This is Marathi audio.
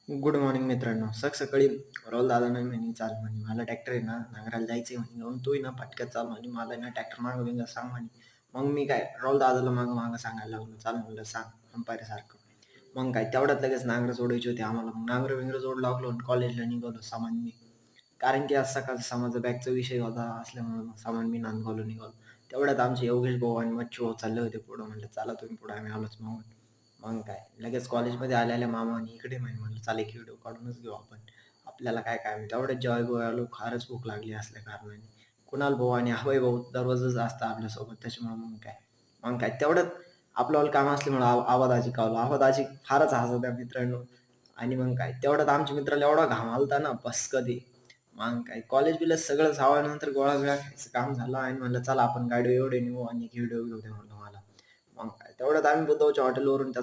गुड मॉर्निंग मित्रांनो. सकाळी राहुल दादा नाही म्हणे चाल म्हणे मला ट्रॅक्टर आहे ना नांगरायला जायचंय म्हणे जाऊन तू ना पटक्यात चाल म्हणे मला आहे ना ट्रॅक्टर मागं बिंगा सांग म्हणे. मग मी काय राहुल दादाला मागं मागं सांगायला लागलो चाल म्हणलं सांग अंपायर सारखं. मग काय तेवढ्यात लगेच नांगरं सोडायची होती आम्हाला. मग नांगरं बिंगरं जोड लागलो आणि कॉलेजला निघालो सामान मी. कारण की आज सकाळचा समाजा बॅगचा विषय होता असल्यामुळे मग सामान मी निघालो. तेवढ्यात आमचे योगेश भाऊ आणि मच्छू भाऊ चालले होते पुढं. म्हणलं चला तुम्ही पुढं आम्ही आलोच मागून. मग काय लगेच कॉलेजमध्ये आलेल्या मामाने इकडे म्हणे म्हणलं चाल एक व्हिडिओ काढूनच घेऊ आपण. आपल्याला काय काय माहिती तेवढ्यात जेवाय आलो. फारच भूक लागली असल्या कारणाने. कुणाल भाऊ आणि अभय भाऊ दररोजच असतात आपल्यासोबत त्याच्यामुळे मग काय तेवढ्यात आपल्याला काम असल्यामुळे आवाजाची कावलं आवाजाची फारच हसत त्या मित्रांनो. आणि मग काय तेवढ्यात आमच्या मित्राला एवढा घाम आलता ना बस कधी. मग काय कॉलेज बिलेज सगळं सावल्यानंतर गोळा बिळा खायचं काम झालं आणि म्हणलं चला आपण गाडी एवढे नेऊ आणि व्हिडिओ घेऊ दे म्हणलं मला. मग काय तेवढ्यात आम्ही बुद्धवच्या हॉटेलवरून त्याचा